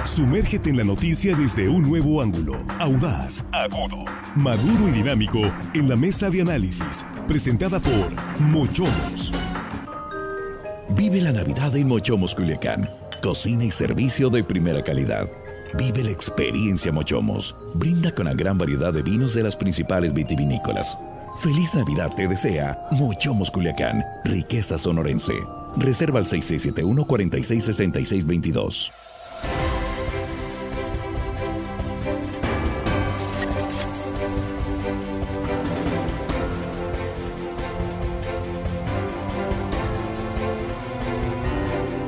Sumérgete en la noticia desde un nuevo ángulo, audaz, agudo, maduro y dinámico en la mesa de análisis, presentada por Mochomos. Vive la Navidad en Mochomos Culiacán. Cocina y servicio de primera calidad. Vive la experiencia Mochomos. Brinda con la gran variedad de vinos de las principales vitivinícolas. Feliz Navidad te desea Mochomos Culiacán, riqueza sonorense. Reserva al 6671-466622.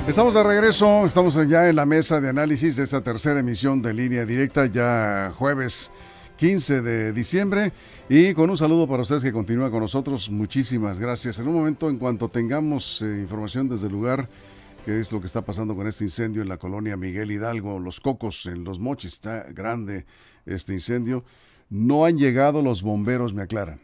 Estamos de regreso, estamos ya en la mesa de análisis de esta tercera emisión de Línea Directa, ya jueves 15 de diciembre, y con un saludo para ustedes que continúan con nosotros. Muchísimas gracias. En un momento, en cuanto tengamos información desde el lugar, que es lo que está pasando con este incendio en la colonia Miguel Hidalgo, Los Cocos, en Los Mochis, está grande este incendio. No han llegado los bomberos, me aclaran.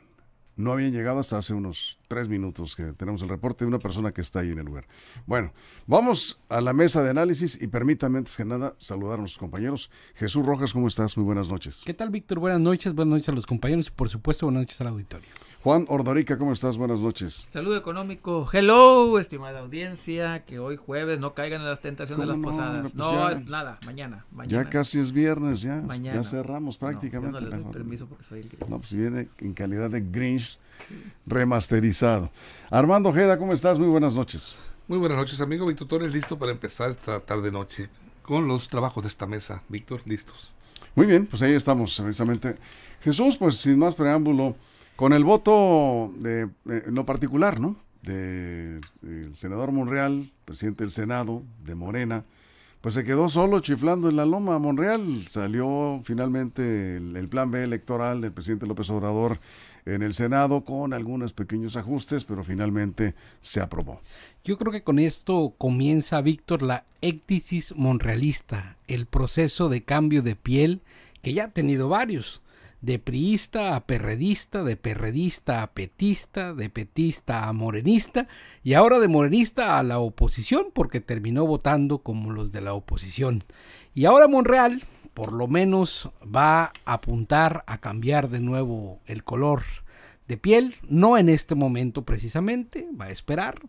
No habían llegado hasta hace unos 3 minutos que tenemos el reporte de una persona que está ahí en el lugar. Bueno, vamos a la mesa de análisis y permítanme antes que nada saludar a nuestros compañeros. Jesús Rojas, ¿cómo estás? Muy buenas noches. ¿Qué tal, Víctor? Buenas noches a los compañeros y por supuesto buenas noches al auditorio. Juan Ordorica, ¿cómo estás? Buenas noches. Saludo económico. Hello, estimada audiencia, que hoy jueves no caigan en las tentaciones de las posadas. Pues no, ya, nada, mañana. Ya casi es viernes, ya Mañana. Cerramos prácticamente. No, yo no les doy permiso porque soy el Grinch. No, pues viene en calidad de Grinch remasterizado. Armando Ojeda, ¿cómo estás? Muy buenas noches. Muy buenas noches, amigo Víctor Torres, listo para empezar esta tarde-noche con los trabajos de esta mesa. Víctor, listos. Muy bien, pues ahí estamos, precisamente. Jesús, pues sin más preámbulo, con el voto de no particular, ¿no? Del senador Monreal, presidente del Senado, de Morena, pues se quedó solo chiflando en la loma. Monreal salió finalmente el plan B electoral del presidente López Obrador en el Senado con algunos pequeños ajustes, pero finalmente se aprobó. Yo creo que con esto comienza, Víctor, la éctisis monrealista, el proceso de cambio de piel que ya ha tenido varios, de priista a perredista, de perredista a petista, de petista a morenista y ahora de morenista a la oposición porque terminó votando como los de la oposición. Y ahora Monreal por lo menos va a apuntar a cambiar de nuevo el color de piel, no en este momento precisamente, va a esperar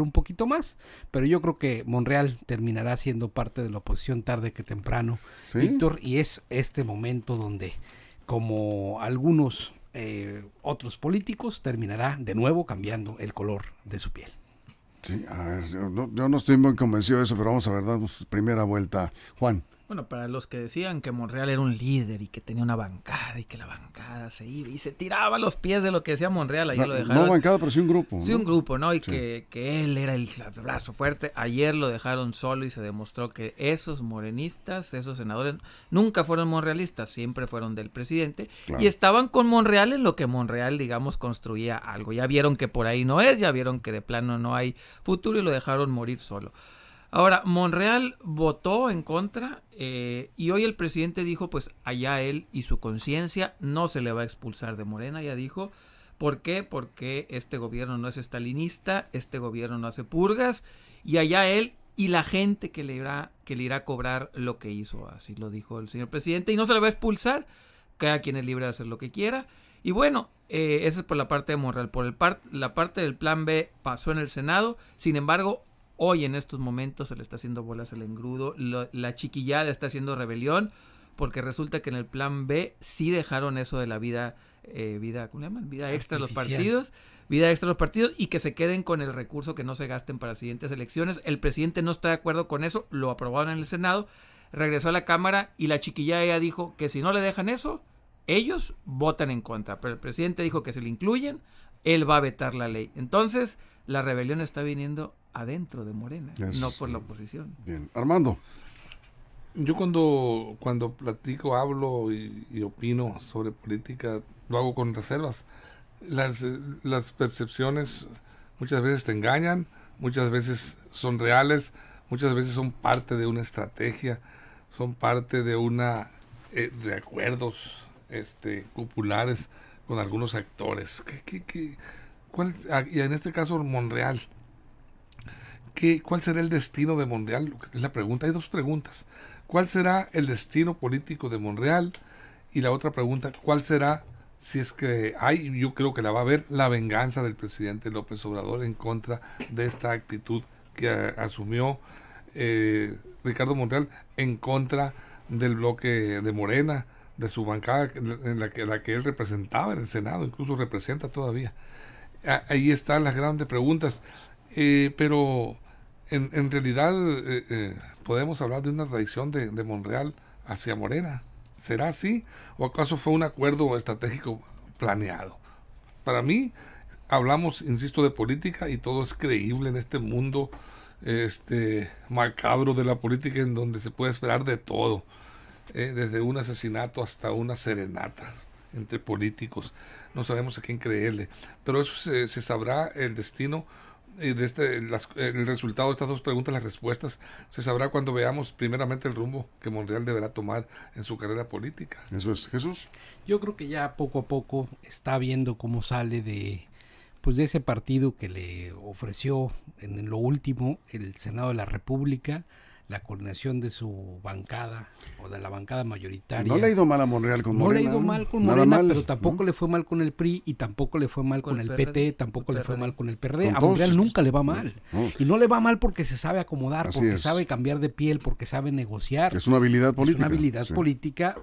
un poquito más, pero yo creo que Monreal terminará siendo parte de la oposición tarde que temprano, ¿sí? Víctor, y es este momento donde, como algunos otros políticos, terminará de nuevo cambiando el color de su piel. Sí, a ver, yo no estoy muy convencido de eso, pero vamos a ver, damos primera vuelta. Juan. Bueno, para los que decían que Monreal era un líder y que tenía una bancada y que la bancada se iba y se tiraba a los pies de lo que decía Monreal, ayer lo dejaron. No bancada, pero sí un grupo. Sí, un grupo, ¿no? Y sí, que él era el brazo fuerte. Ayer lo dejaron solo y se demostró que esos morenistas, esos senadores, nunca fueron monrealistas, siempre fueron del presidente. Claro. Y estaban con Monreal en lo que Monreal, digamos, construía algo. Ya vieron que por ahí no es, ya vieron que de plano no hay futuro y lo dejaron morir solo. Ahora, Monreal votó en contra y hoy el presidente dijo, pues allá él y su conciencia, no se le va a expulsar de Morena, ya dijo. ¿Por qué? Porque este gobierno no es estalinista, este gobierno no hace purgas y allá él y la gente que le irá a cobrar lo que hizo, así lo dijo el señor presidente, y no se le va a expulsar, cada quien es libre de hacer lo que quiera. Y bueno, eso es por la parte de Monreal. Por la parte del plan B pasó en el Senado, sin embargo, hoy en estos momentos se le está haciendo bolas el engrudo, la chiquillada está haciendo rebelión, porque resulta que en el plan B sí dejaron eso de la vida ¿cómo le llaman? Vida extra a los partidos, y que se queden con el recurso, que no se gasten para siguientes elecciones. El presidente no está de acuerdo con eso, lo aprobaron en el Senado, regresó a la Cámara y la chiquillada ya dijo que si no le dejan eso, ellos votan en contra, pero el presidente dijo que si lo incluyen, él va a vetar la ley. Entonces, la rebelión está viniendo adentro de Morena, no por la oposición. Bien, Armando. Yo cuando platico, hablo y opino sobre política, lo hago con reservas. Las percepciones muchas veces te engañan, muchas veces son reales, muchas veces son parte de una estrategia, son parte de de acuerdos populares con algunos actores. Y en este caso ¿Cuál será el destino de Monreal? Es la pregunta. Hay dos preguntas. ¿cuál será el destino político de Monreal? Y la otra pregunta, ¿cuál será, si es que hay, yo creo que la va a haber, la venganza del presidente López Obrador en contra de esta actitud que asumió Ricardo Monreal en contra del bloque de Morena, de su bancada en la que él representaba en el Senado, incluso representa todavía? Ahí están las grandes preguntas, pero en realidad podemos hablar de una traición de Monreal hacia Morena. ¿Será así? ¿O acaso fue un acuerdo estratégico planeado? Para mí, hablamos, insisto, de política y todo es creíble en este mundo macabro de la política, en donde se puede esperar de todo, desde un asesinato hasta una serenata entre políticos. No sabemos a quién creerle, pero eso se sabrá, el destino de el resultado de estas dos preguntas, las respuestas, se sabrá cuando veamos primeramente el rumbo que Monreal deberá tomar en su carrera política. Eso es, Jesús. Yo creo que ya poco a poco está viendo cómo sale de ese partido que le ofreció en lo último el Senado de la República, la coordinación de su bancada o de la bancada mayoritaria. No le ha ido mal a Monreal con Morena. No le ha ido mal con Morena, pero tampoco le fue mal con el PRI y tampoco le fue mal con el PT, tampoco le fue mal con el PRD. A Monreal nunca le va mal. Y no le va mal porque se sabe acomodar, porque sabe cambiar de piel, porque sabe negociar. Es una habilidad política. Es una habilidad política,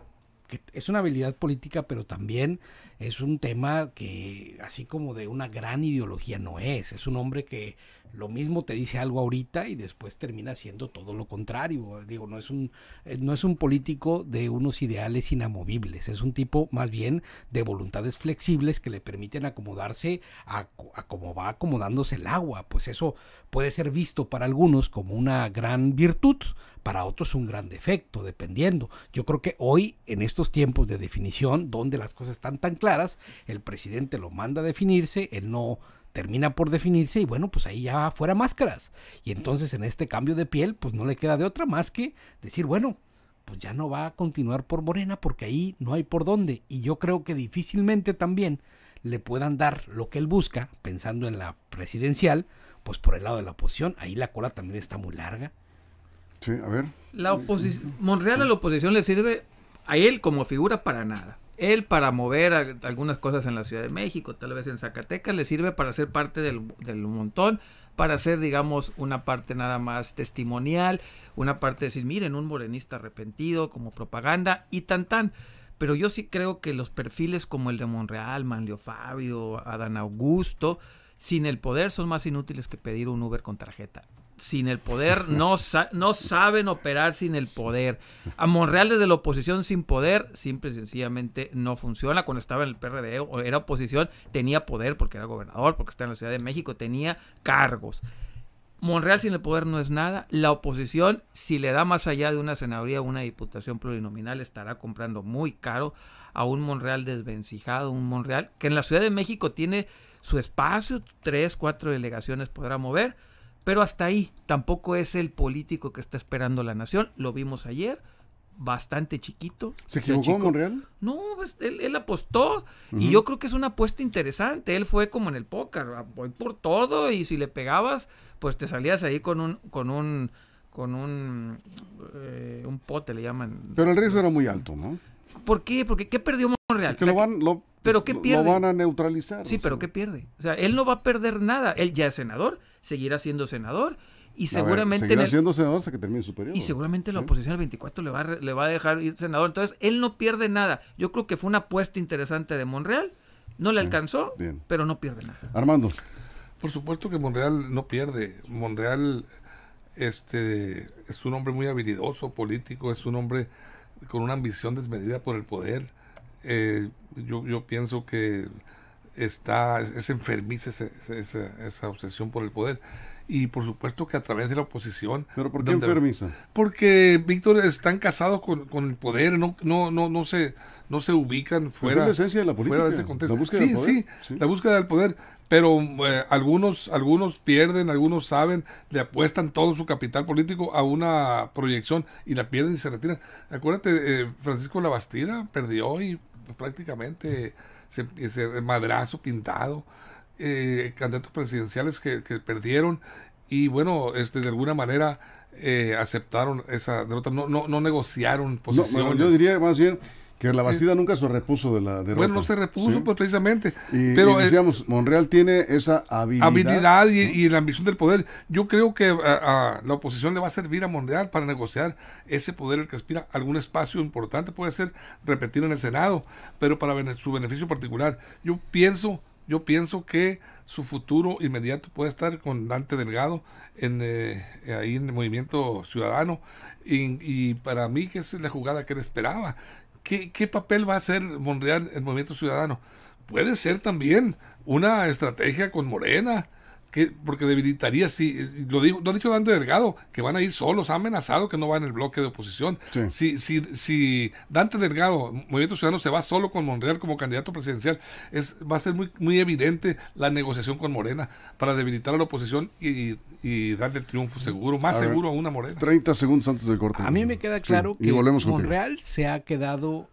es una habilidad política, pero también es un tema que, así como de una gran ideología, no es. Es un hombre que lo mismo te dice algo ahorita y después termina siendo todo lo contrario. Digo, no es un político de unos ideales inamovibles, es un tipo más bien de voluntades flexibles que le permiten acomodarse a como va acomodándose el agua. Pues eso puede ser visto para algunos como una gran virtud, para otros un gran defecto, dependiendo. Yo creo que hoy, en estos tiempos de definición, donde las cosas están tan claras, el presidente lo manda a definirse, él no termina por definirse y bueno, pues ahí ya fuera máscaras. Y entonces en este cambio de piel, pues no le queda de otra más que decir, bueno, pues ya no va a continuar por Morena porque ahí no hay por dónde. Y yo creo que difícilmente también le puedan dar lo que él busca, pensando en la presidencial, pues por el lado de la oposición. Ahí la cola también está muy larga. Sí, a ver. Monreal a la oposición le sirve a él como figura para nada. Él para mover algunas cosas en la Ciudad de México, tal vez en Zacatecas, le sirve para ser parte del montón, para ser, digamos, una parte nada más testimonial, una parte de decir, miren, un morenista arrepentido como propaganda y tan. Pero yo sí creo que los perfiles como el de Monreal, Manlio Fabio, Adán Augusto, sin el poder son más inútiles que pedir un Uber con tarjeta. Sin el poder, no saben operar sin el poder. A Monreal desde la oposición sin poder, simple y sencillamente no funciona. Cuando estaba en el PRD o era oposición, tenía poder porque era gobernador, porque está en la Ciudad de México, tenía cargos. Monreal sin el poder no es nada. La oposición, si le da más allá de una senaduría o una diputación plurinominal, estará comprando muy caro a un Monreal desvencijado, un Monreal que en la Ciudad de México tiene su espacio, 3, 4 delegaciones podrá mover, pero hasta ahí. Tampoco es el político que está esperando la nación. Lo vimos ayer, bastante chiquito. ¿Se equivocó Monreal? No, pues, él apostó y yo creo que es una apuesta interesante. Él fue como en el póker, voy por todo y si le pegabas, pues te salías ahí con un pote, le llaman. Pero el riesgo era muy alto, ¿no? ¿Por qué? Porque ¿qué perdió Monreal? Que ¿pero qué pierde? Lo van a neutralizar. Sí, pero ¿qué pierde? O sea, él no va a perder nada. Él ya es senador, seguirá siendo senador y seguramente... Seguirá siendo senador hasta que termine su periodo. Y seguramente la oposición al 24 le va a dejar ir senador. Entonces, él no pierde nada. Yo creo que fue una apuesta interesante de Monreal. No le alcanzó, pero no pierde nada. Armando. Por supuesto que Monreal no pierde. Monreal es un hombre muy habilidoso, político, es un hombre con una ambición desmedida por el poder. Yo pienso que es enfermiza esa obsesión por el poder. Y por supuesto que a través de la oposición. ¿Pero por qué enfermiza? Porque, Víctor, están casados con el poder, no se ubican fuera. Es la esencia de la política, fuera de ese contexto. La búsqueda del poder. Sí, la búsqueda del poder. Pero algunos pierden, algunos saben, le apuestan todo su capital político a una proyección y la pierden y se retiran. Acuérdate, Francisco Labastida perdió y prácticamente se madrazo pintado. Candidatos presidenciales que perdieron y bueno, de alguna manera aceptaron esa derrota, no negociaron posiciones. No, yo diría más bien que la Bastida nunca se repuso de la derrota. Bueno, no se repuso, ¿sí? Pues precisamente. Pero decíamos, Monreal tiene esa habilidad y la ambición del poder. Yo creo que a la oposición le va a servir a Monreal para negociar ese poder el que aspira a algún espacio importante, puede ser repetir en el Senado, pero para su beneficio particular. Yo pienso que su futuro inmediato puede estar con Dante Delgado ahí en el Movimiento Ciudadano, y para mí que esa es la jugada que él esperaba. ¿Qué papel va a hacer Monreal en el Movimiento Ciudadano? Puede ser también una estrategia con Morena, porque debilitaría, lo ha dicho Dante Delgado, que van a ir solos, ha amenazado que no va en el bloque de oposición. Sí. Si Dante Delgado, Movimiento Ciudadano, se va solo con Monreal como candidato presidencial, va a ser muy, muy evidente la negociación con Morena para debilitar a la oposición y darle el triunfo seguro, seguro a una Morena. 30 segundos antes del corte. A mí me queda claro que Monreal se ha quedado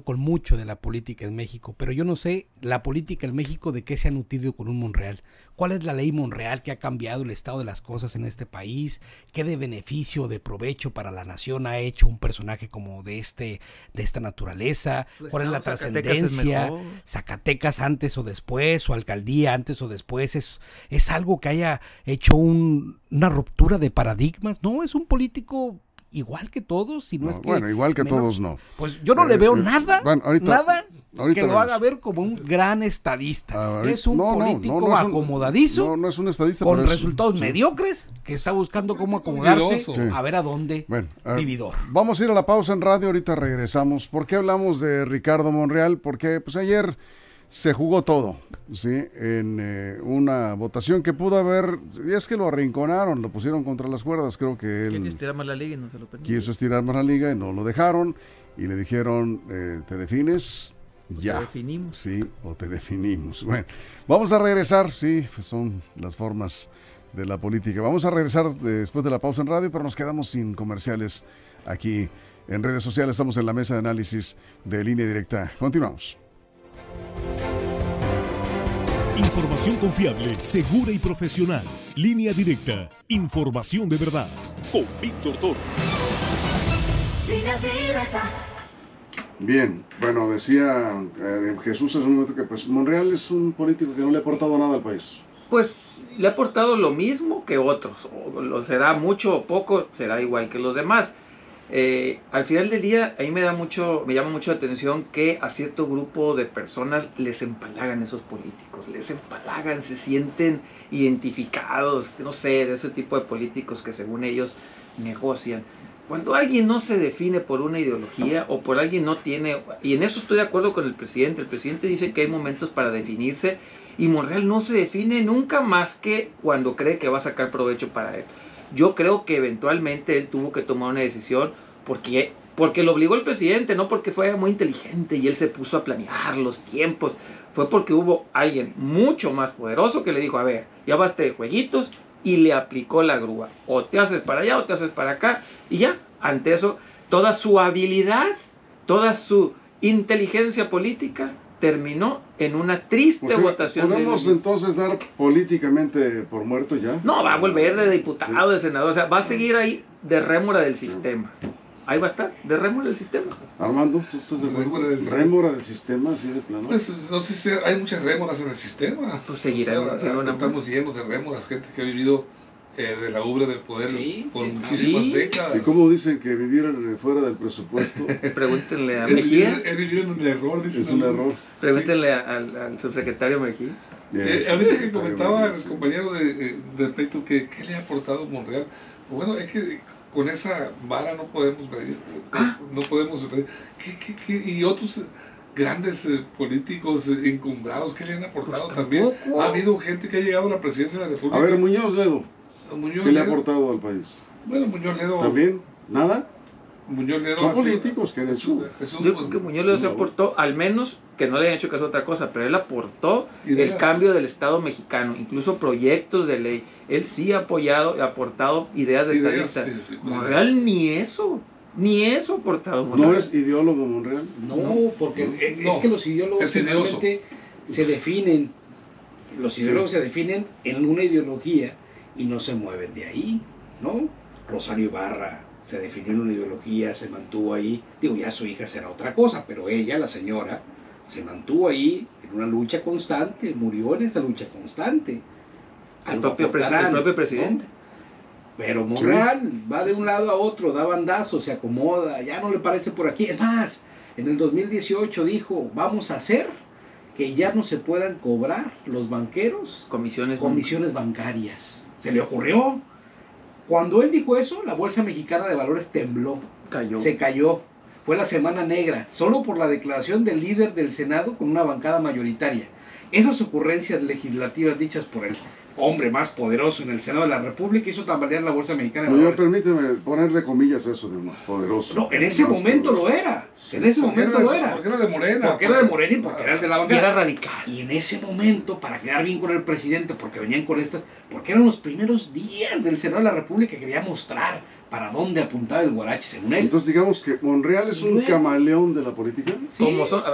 con mucho de la política en México, pero yo no sé la política en México de qué se ha nutrido con un Monreal. ¿Cuál es la ley Monreal que ha cambiado el estado de las cosas en este país? ¿Qué de beneficio o de provecho para la nación ha hecho un personaje como de esta naturaleza? ¿Cuál es la trascendencia? Zacatecas antes o después, o alcaldía antes o después, es algo que haya hecho una ruptura de paradigmas. No, es un político igual que todos, si no es que... Bueno, igual que todos no. Pues yo no le veo nada que lo haga vemos. Ver como un gran estadista. Es un político no acomodadizo. No es un estadista. Con resultados mediocres, que está buscando cómo acomodarse a ver a dónde vividor. Vamos a ir a la pausa en radio, ahorita regresamos. ¿Por qué hablamos de Ricardo Monreal? Porque pues ayer se jugó todo, ¿sí? En una votación que pudo haber, y es que lo arrinconaron, lo pusieron contra las cuerdas, creo que él... Quiso estirar más la liga y no se lo permitió. Quiso estirar más la liga y no lo dejaron, y le dijeron, ¿te defines? Ya. ¿Te definimos? Sí, o te definimos. Bueno, vamos a regresar, sí, pues son las formas de la política. Vamos a regresar después de la pausa en radio, pero nos quedamos sin comerciales aquí en redes sociales. Estamos en la mesa de análisis de Línea Directa. Continuamos. Información confiable, segura y profesional. Línea Directa. Información de verdad. Con Víctor Torres. Línea Directa. Bien, bueno, decía Jesús hace un momento que pues Monreal es un político que no le ha aportado nada al país. Pues le ha aportado lo mismo que otros. O lo será mucho o poco, será igual que los demás. Al final del día, a mí me llama mucho la atención que a cierto grupo de personas les empalagan esos políticos, les empalagan, se sienten identificados, no sé, de ese tipo de políticos que según ellos negocian. Cuando alguien no se define por una ideología o por alguien no tiene, y en eso estoy de acuerdo con el presidente dice que hay momentos para definirse y Monreal no se define nunca más que cuando cree que va a sacar provecho para él. Yo creo que eventualmente él tuvo que tomar una decisión porque lo obligó el presidente, no porque fue muy inteligente y él se puso a planear los tiempos. Fue porque hubo alguien mucho más poderoso que le dijo, a ver, ya basta de jueguitos, y le aplicó la grúa. O te haces para allá o te haces para acá. Y ya, ante eso, toda su habilidad, toda su inteligencia política terminó en una triste votación. ¿Podemos entonces dar políticamente por muerto ya? No, va a volver de diputado, de senador, o sea, va a seguir ahí de rémora del sistema. Ahí va a estar, de rémora del sistema. Armando, ¿estás de rémora del sistema, así de plano? Pues no sé si hay muchas rémoras en el sistema. Pues seguirá. Estamos llenos de rémoras, gente que ha vivido de la ubre del poder por muchísimas décadas. ¿Y cómo dicen que vivieron fuera del presupuesto? Pregúntenle a Mejía. Es vivir en un error, dicen. Es un error. Pregúntenle al subsecretario Mejía. Ahorita que comentaba el compañero respecto que qué le ha aportado Monreal. Bueno, es que con esa vara no podemos medir. No podemos medir. Y otros grandes políticos encumbrados, ¿qué le han aportado pues también? Ha habido gente que ha llegado a la presidencia de la República. A ver, Muñoz Ledo. ¿Qué le ha aportado al país? Bueno, Muñoz Ledo. ¿También? ¿Nada? Muñoz Ledo son políticos que han hecho. Yo creo que Muñoz Ledo se aportó, al menos que no le hayan hecho caso a otra cosa, pero él aportó el cambio del Estado mexicano, incluso proyectos de ley. Él sí ha apoyado y aportado ideas de estadista. Monreal ni eso ha aportado. ¿No es ideólogo Monreal? No, porque es que los ideólogos realmente se definen. Los ideólogos se definen en una ideología y no se mueven de ahí, ¿no? Rosario Ibarra se definió en una ideología, se mantuvo ahí. Digo, ya su hija será otra cosa, pero ella, la señora, se mantuvo ahí en una lucha constante, murió en esa lucha constante. El propio presidente. ¿no? Pero Monreal va de un lado a otro, da bandazos, se acomoda, ya no le parece por aquí. Es más, en el 2018 dijo, vamos a hacer que ya no se puedan cobrar los banqueros comisiones bancarias. Se le ocurrió. Cuando él dijo eso, la Bolsa Mexicana de Valores tembló. Se cayó. Fue la semana negra, solo por la declaración del líder del Senado con una bancada mayoritaria. Esas ocurrencias legislativas dichas por el hombre más poderoso en el Senado de la República hizo tambalear la Bolsa Mexicana de Valores. Permíteme ponerle comillas a eso de más poderoso. No, en ese momento lo era. Sí. En ese momento lo era. Porque era de Morena. Porque era de Morena y porque era el de la bancada. Y era radical. Y en ese momento, para quedar bien con el presidente, porque venían con estas, porque eran los primeros días del Senado de la República que quería mostrar para dónde apuntaba el guarache, según él. Entonces digamos que Monreal es un camaleón de la política. Sí,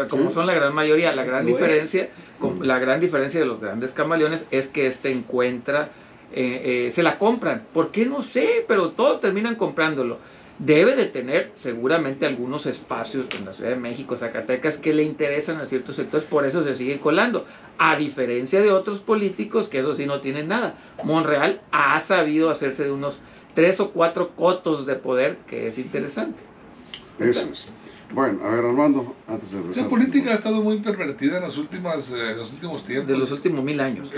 como son la gran mayoría, la gran diferencia de los grandes camaleones es que encuentra, se la compran. ¿Por qué? No sé, pero todos terminan comprándolo. Debe de tener seguramente algunos espacios en la Ciudad de México, Zacatecas, que le interesan a ciertos sectores, por eso se sigue colando. A diferencia de otros políticos que eso sí no tienen nada. Monreal ha sabido hacerse de unos 3 o 4 cotos de poder, que es interesante. Eso es. Bueno, a ver, Armando, antes de La política ha estado muy pervertida en los últimos tiempos. De los últimos 1000 años.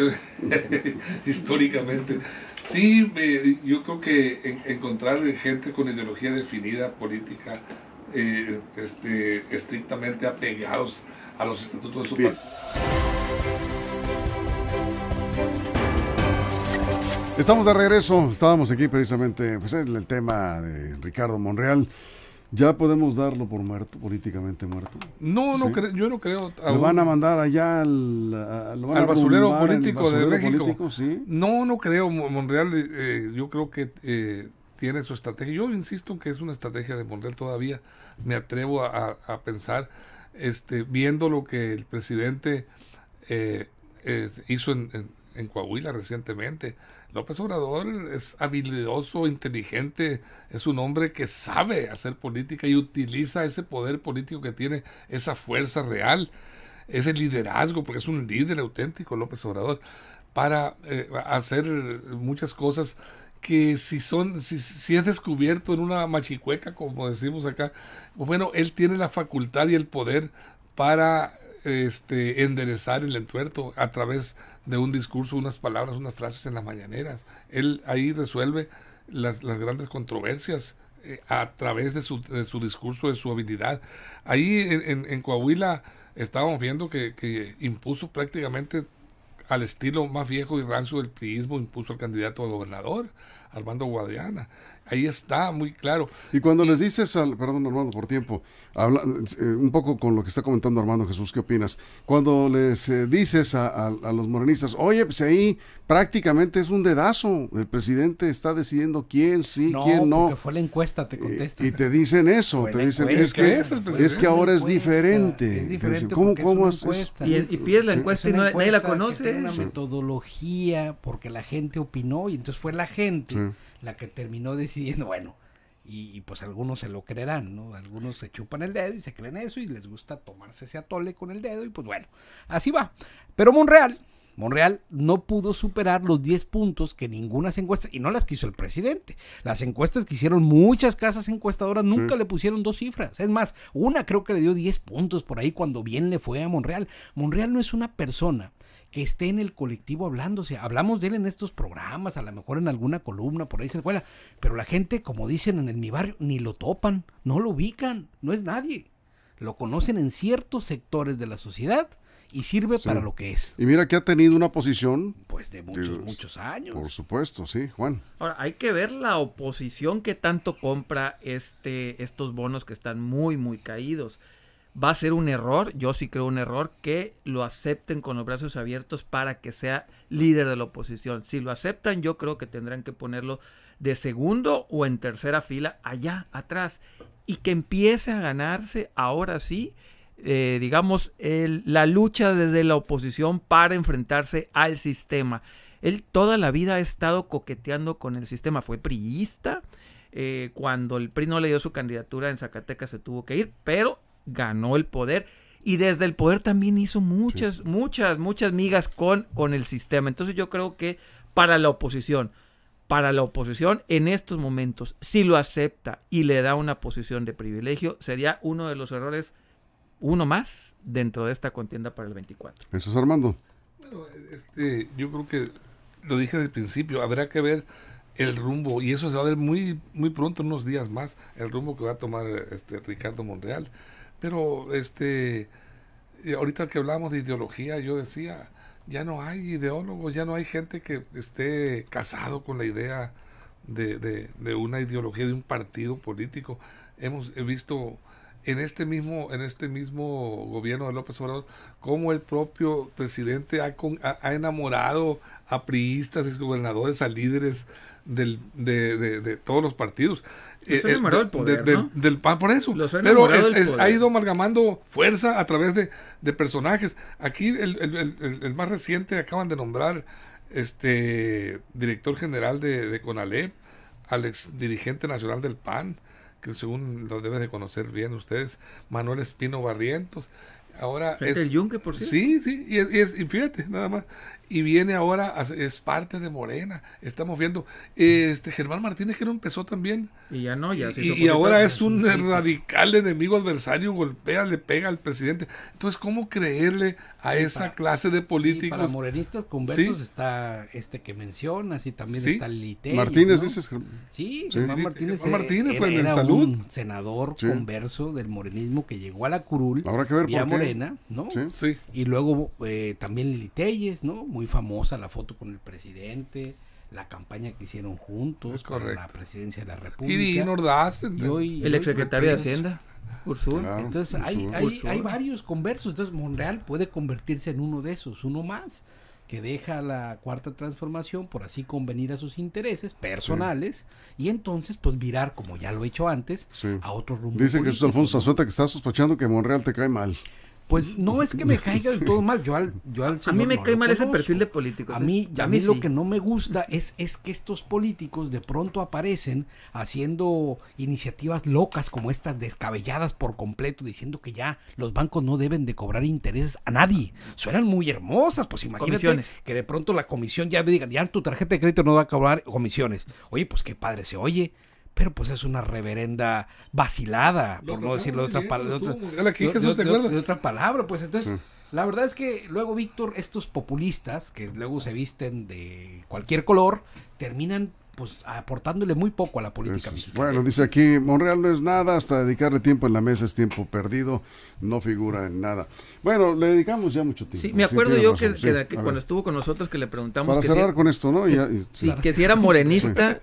Históricamente. Sí, yo creo que encontrar gente con ideología definida, política, estrictamente apegados a los estatutos de su partido. Estamos de regreso, estábamos aquí precisamente, pues el tema de Ricardo Monreal. ¿Ya podemos darlo por muerto, políticamente muerto? No, ¿Sí? yo no creo. ¿Lo van a mandar allá al basurero político de México? Político, ¿sí? No creo. Monreal, yo creo que tiene su estrategia. Yo insisto que es una estrategia de Monreal todavía. Me atrevo a pensar, viendo lo que el presidente hizo en Coahuila recientemente. López Obrador es habilidoso, inteligente, es un hombre que sabe hacer política y utiliza ese poder político que tiene, esa fuerza real, ese liderazgo, porque es un líder auténtico López Obrador, para hacer muchas cosas que si es descubierto en una machicueca, como decimos acá, bueno, él tiene la facultad y el poder para enderezar el entuerto a través de un discurso, unas palabras, unas frases en las mañaneras. Él ahí resuelve las grandes controversias a través de su discurso, de su habilidad. Ahí en Coahuila estábamos viendo que impuso prácticamente al estilo más viejo y rancio del priismo, impuso al candidato a gobernador, Armando Guadiana. Ahí está muy claro. Y cuando les dices perdón Armando por tiempo, un poco con lo que está comentando Armando, Jesús, ¿qué opinas? Cuando les dices a los morenistas, oye, pues ahí prácticamente es un dedazo, el presidente está decidiendo quién sí, quién no. Porque fue la encuesta, te contestan. Y te dicen eso, te dicen, es que ahora es diferente. Es diferente ¿Cómo es una encuesta? Y pides la encuesta y nadie la conoce. Tiene una metodología, porque la gente opinó y entonces fue la gente la que terminó decidiendo, bueno, y pues algunos se lo creerán, ¿no? Algunos se chupan el dedo y se creen eso y les gusta tomarse ese atole con el dedo y pues bueno, así va. Pero Monreal no pudo superar los 10 puntos que ninguna encuesta, y no las quiso el presidente. Las encuestas que hicieron muchas casas encuestadoras nunca le pusieron 2 cifras. Es más, una creo que le dio 10 puntos por ahí cuando bien le fue a Monreal. Monreal no es una persona que esté en el colectivo hablándose. Hablamos de él en estos programas, a lo mejor en alguna columna, por ahí se cuela, pero la gente, como dicen en mi barrio, ni lo topan, no lo ubican, no es nadie. Lo conocen en ciertos sectores de la sociedad y sirve para lo que es. Y mira que ha tenido una posición pues de muchos años. Por supuesto, sí, Juan. Ahora, hay que ver la oposición que tanto compra estos bonos que están muy, muy caídos. Va a ser un error, yo sí creo un error, que lo acepten con los brazos abiertos para que sea líder de la oposición. Si lo aceptan, yo creo que tendrán que ponerlo de segundo o en tercera fila, allá atrás, y que empiece a ganarse, ahora sí, la lucha desde la oposición para enfrentarse al sistema. Él toda la vida ha estado coqueteando con el sistema, fue priista, cuando el PRI no le dio su candidatura en Zacatecas se tuvo que ir, pero ganó el poder. Y desde el poder también hizo muchas migas con el sistema. Entonces yo creo que para la oposición en estos momentos, si lo acepta y le da una posición de privilegio, sería uno de los errores, uno más, dentro de esta contienda para el 24. Eso es Armando. Bueno, yo creo que lo dije desde el principio, habrá que ver el rumbo, y eso se va a ver muy, muy pronto, en unos días más, el rumbo que va a tomar Ricardo Monreal. Pero ahorita que hablamos de ideología, yo decía, ya no hay ideólogos, ya no hay gente que esté casado con la idea de una ideología, de un partido político. He visto en este mismo gobierno de López Obrador cómo el propio presidente ha enamorado a priistas, exgobernadores, a líderes de todos los partidos. Del poder, ¿no? Del PAN, por eso. Pero ha ido amalgamando fuerza a través de personajes. Aquí el más reciente, acaban de nombrar director general de CONALEP, al ex dirigente nacional del PAN, que según lo deben de conocer bien ustedes, Manuel Espino Barrientos. Ahora el Yunque, por cierto. Sí, y fíjate, nada más. Y viene ahora, es parte de Morena. Estamos viendo, Germán Martínez, que no empezó también. Y ya no, ya se y ahora es un radical enemigo adversario, le pega al presidente. Entonces, ¿cómo creerle a esa clase de políticos? Para morenistas conversos está que mencionas, y también está Lili Martínez, ¿no? dices. Sí, Germán Martínez, fue en salud. Un senador converso del morenismo que llegó a la curul, habrá que ver vía por qué. Morena, ¿no? Sí. Y luego también Lili Telles, ¿no? Muy famosa la foto con el presidente, la campaña que hicieron juntos para la presidencia de la República. Y Ordaz, el exsecretario de Hacienda, Ursula. Claro, entonces hay varios conversos. Entonces Monreal puede convertirse en uno de esos, uno más, que deja la cuarta transformación por así convenir a sus intereses personales y entonces pues virar, como ya lo he hecho antes, a otro rumbo. Dice Jesús Alfonso Zazueta que está sospechando que Monreal te cae mal. Pues no es que me caiga del todo mal, yo al señor a mí me cae mal ese perfil de políticos. A mí lo que no me gusta es que estos políticos de pronto aparecen haciendo iniciativas locas como estas, descabelladas por completo, diciendo que ya los bancos no deben de cobrar intereses a nadie. Suenan muy hermosas, pues imagínate que de pronto la comisión ya me digan, ya tu tarjeta de crédito no va a cobrar comisiones. Oye, pues qué padre se oye. Pero pues es una reverenda vacilada, por no decirlo de otra palabra. De otra palabra, pues entonces, la verdad es que luego, Víctor, estos populistas, que luego se visten de cualquier color, terminan pues aportándole muy poco a la política mexicana. Bueno, dice aquí, Monreal no es nada, hasta dedicarle tiempo en la mesa es tiempo perdido, no figura en nada. Bueno, le dedicamos ya mucho tiempo. Sí, me acuerdo yo que cuando estuvo con nosotros que le preguntamos para cerrar con esto, ¿no? Que si era morenista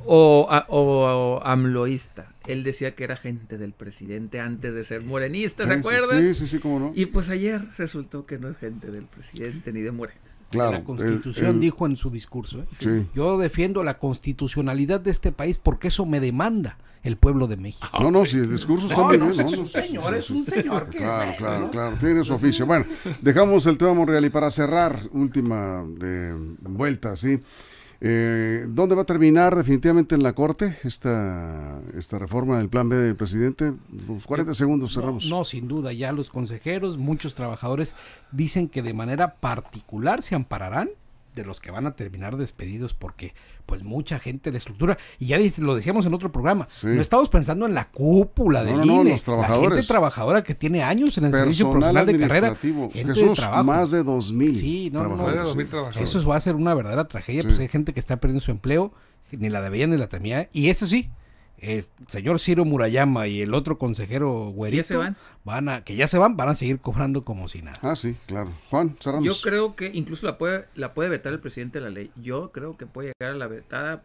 o amloísta. Él decía que era gente del presidente antes de ser morenista, ¿se acuerdan? Sí, cómo no. Y pues ayer resultó que no es gente del presidente ni de Morena. Claro, la Constitución dijo en su discurso, yo defiendo la constitucionalidad de este país porque eso me demanda el pueblo de México. No, si el discurso está muy bien. Es un señor. Claro, tiene su oficio. Bueno, dejamos el tema Monreal y para cerrar, última vuelta, ¿sí? ¿Dónde va a terminar definitivamente en la Corte esta reforma del plan B del presidente? 40 segundos, cerramos. No, sin duda, ya los consejeros, muchos trabajadores dicen que de manera particular se ampararán de los que van a terminar despedidos porque pues mucha gente de estructura, y ya lo decíamos en otro programa, no estamos pensando en la cúpula del INE, los trabajadores, la gente trabajadora que tiene años en el servicio profesional de carrera, gente Jesús, de trabajo. Más de 2,000 trabajadores. Eso va a ser una verdadera tragedia, pues hay gente que está perdiendo su empleo, ni la debía ni la temía, y eso sí, el señor Ciro Murayama y el otro consejero Güerito van a seguir cobrando como si nada. Ah, sí, claro. Juan, cerramos. Yo creo que incluso la puede vetar el presidente de la ley. Yo creo que puede llegar a la vetada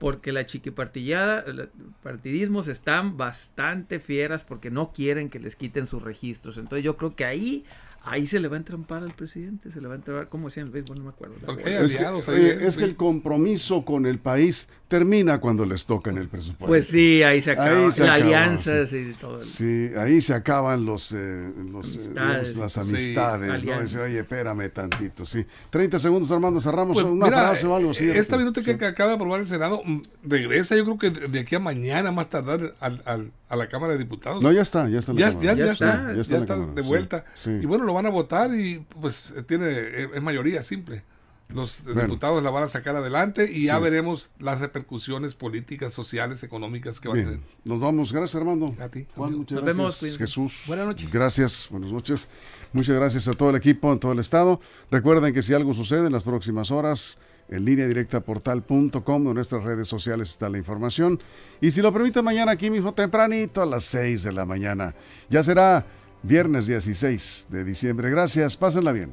porque la chiquipartillada, los partidismos están bastante fieras porque no quieren que les quiten sus registros. Entonces yo creo que ahí ahí se le va a entrampar al presidente, se le va a entrampar, como decían en el béisbol, no me acuerdo. Porque hay aliados ahí. Es que el compromiso con el país termina cuando les toca en el presupuesto. Pues sí, ahí se acaba. Ahí se la acaba, alianza, sí. sí, todo. Sí, ahí se acaban las amistades, Sí, ¿no? Dice, oye, espérame tantito, sí. 30 segundos, Armando, cerramos Pues, una mira, frase o algo así. Esta minuto que acaba de aprobar el Senado regresa, yo creo que de aquí a mañana, más tardar, a la Cámara de Diputados. No, ya está. En la Cámara. Ya está en la Cámara, de vuelta. sí. Y bueno, lo van a votar y pues es mayoría simple. Los diputados la van a sacar adelante y ya veremos las repercusiones políticas, sociales, económicas que van a tener. Nos vamos. Gracias, Armando. A ti, Juan, amigo. muchas Nos gracias. vemos. Jesús. Buenas noches. Gracias. Buenas noches. Muchas gracias a todo el equipo en todo el estado. Recuerden que si algo sucede en las próximas horas, en línea directa portal.com, en nuestras redes sociales está la información. Y si lo permite, mañana aquí mismo tempranito a las 6 de la mañana. Ya será viernes 16 de diciembre. Gracias. Pásenla bien.